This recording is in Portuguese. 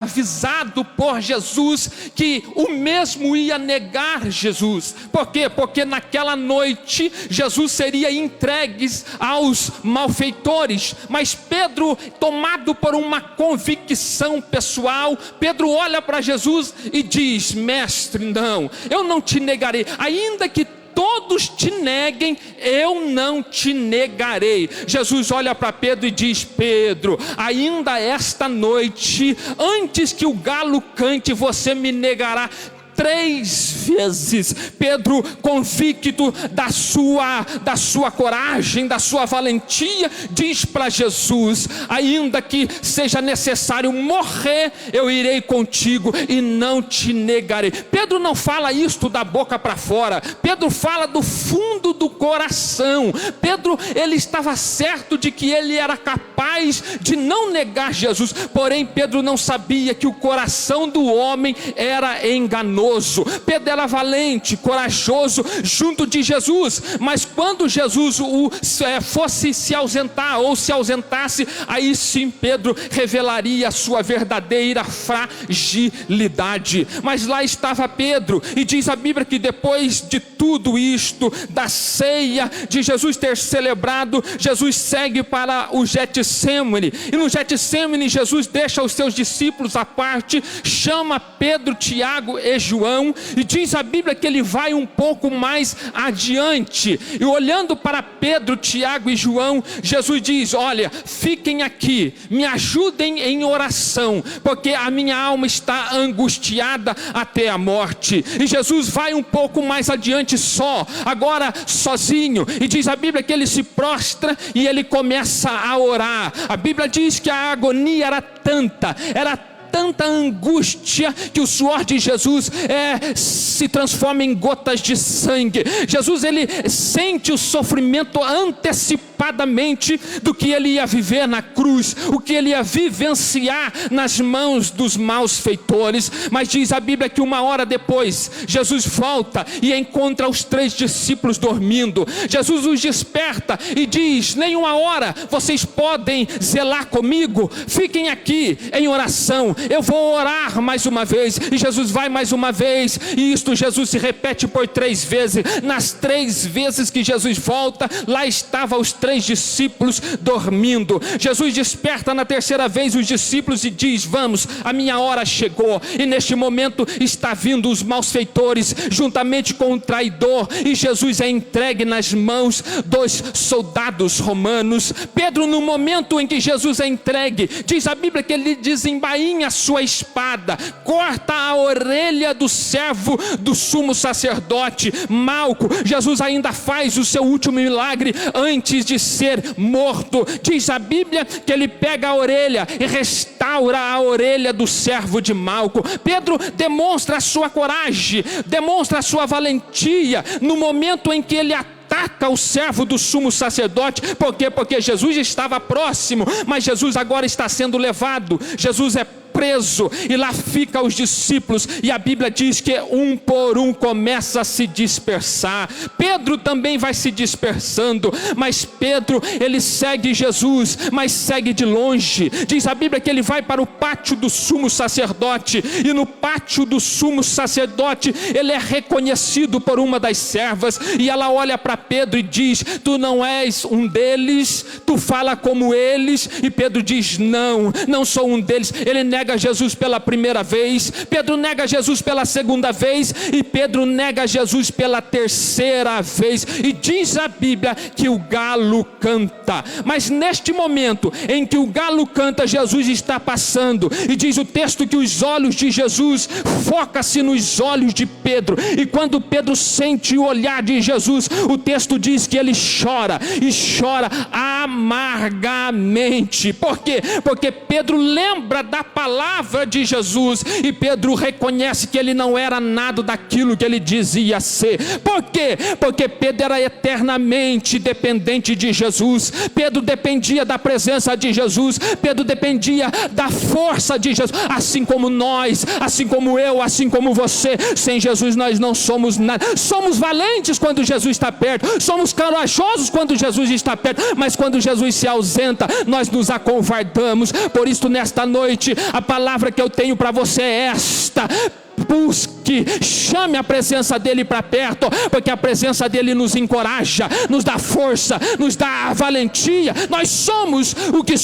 avisado por Jesus que o mesmo ia negar Jesus. Por quê? Porque naquela noite Jesus seria entregue aos malfeitores. Mas Pedro, tomado por uma convicção pessoal, Pedro olha para Jesus e diz: mestre, não, eu não te negarei, ainda que todos te neguem, eu não te negarei. Jesus olha para Pedro e diz: Pedro, ainda esta noite, antes que o galo cante, você me negará 3 vezes. Pedro, convicto da sua coragem, da sua valentia, diz para Jesus: ainda que seja necessário morrer, eu irei contigo e não te negarei. Pedro não fala isto da boca para fora, Pedro fala do fundo do coração. Pedro, ele estava certo de que ele era capaz de não negar Jesus, porém Pedro não sabia que o coração do homem era enganoso. Pedro era valente, corajoso junto de Jesus, mas quando Jesus fosse se ausentar ou se ausentasse, aí sim Pedro revelaria a sua verdadeira fragilidade. Mas lá estava Pedro, e diz a Bíblia que depois de tudo isto, da ceia, de Jesus ter celebrado, Jesus segue para o Getsêmani, e no Getsêmani Jesus deixa os seus discípulos à parte, chama Pedro, Tiago e João, e diz a Bíblia que ele vai um pouco mais adiante, e olhando para Pedro, Tiago e João, Jesus diz: olha, fiquem aqui, me ajudem em oração, porque a minha alma está angustiada até a morte. E Jesus vai um pouco mais adiante só, agora sozinho, e diz a Bíblia que ele se prostra e ele começa a orar. A Bíblia diz que a agonia era tanta angústia, que o suor de Jesus se transforma em gotas de sangue. Jesus, ele sente o sofrimento antecipadamente do que ele ia viver na cruz, o que ele ia vivenciar nas mãos dos malfeitores. Mas diz a Bíblia que uma hora depois Jesus volta e encontra os 3 discípulos dormindo. Jesus os desperta e diz: nenhuma hora vocês podem zelar comigo, fiquem aqui em oração, eu vou orar mais uma vez. E Jesus vai mais uma vez, e isto Jesus se repete por 3 vezes. Nas 3 vezes que Jesus volta, lá estavam os 3 discípulos dormindo. Jesus desperta na 3ª vez os discípulos e diz: vamos, a minha hora chegou. E neste momento está vindo os malfeitores juntamente com o traidor, e Jesus é entregue nas mãos dos soldados romanos. Pedro, no momento em que Jesus é entregue, diz a Bíblia que ele desembainha a sua espada, corta a orelha do servo do sumo sacerdote Malco. Jesus ainda faz o seu último milagre antes de ser morto. Diz a Bíblia que ele pega a orelha e restaura a orelha do servo de Malco. Pedro demonstra a sua coragem, demonstra a sua valentia no momento em que ele ataca o servo do sumo sacerdote. Por quê? Porque Jesus estava próximo, mas Jesus agora está sendo levado. Jesus é preso, e lá ficam os discípulos, e a Bíblia diz que um por um começa a se dispersar. Pedro também vai se dispersando, mas Pedro, ele segue Jesus, mas segue de longe. Diz a Bíblia que ele vai para o pátio do sumo sacerdote, e no pátio do sumo sacerdote ele é reconhecido por uma das servas, e ela olha para Pedro e diz: tu não és um deles? Tu fala como eles? E Pedro diz: não, não sou um deles. Ele nega Jesus pela 1ª vez, Pedro nega Jesus pela 2ª vez, e Pedro nega Jesus pela 3ª vez, e diz a Bíblia que o galo canta. Mas neste momento em que o galo canta, Jesus está passando, e diz o texto que os olhos de Jesus foca-se nos olhos de Pedro, e quando Pedro sente o olhar de Jesus, o texto diz que ele chora, e chora amargamente. Por quê? Porque Pedro lembra da palavra de Jesus, e Pedro reconhece que ele não era nada daquilo que ele dizia ser. Por quê? Porque Pedro era eternamente dependente de Jesus. Pedro dependia da presença de Jesus, Pedro dependia da força de Jesus, assim como nós, assim como eu, assim como você. Sem Jesus nós não somos nada. Somos valentes quando Jesus está perto, somos corajosos quando Jesus está perto, mas quando Jesus se ausenta, nós nos acovardamos. Por isso nesta noite a A palavra que eu tenho para você é esta: busque, chame a presença dele para perto, porque a presença dele nos encoraja, nos dá força, nos dá valentia. Nós somos o que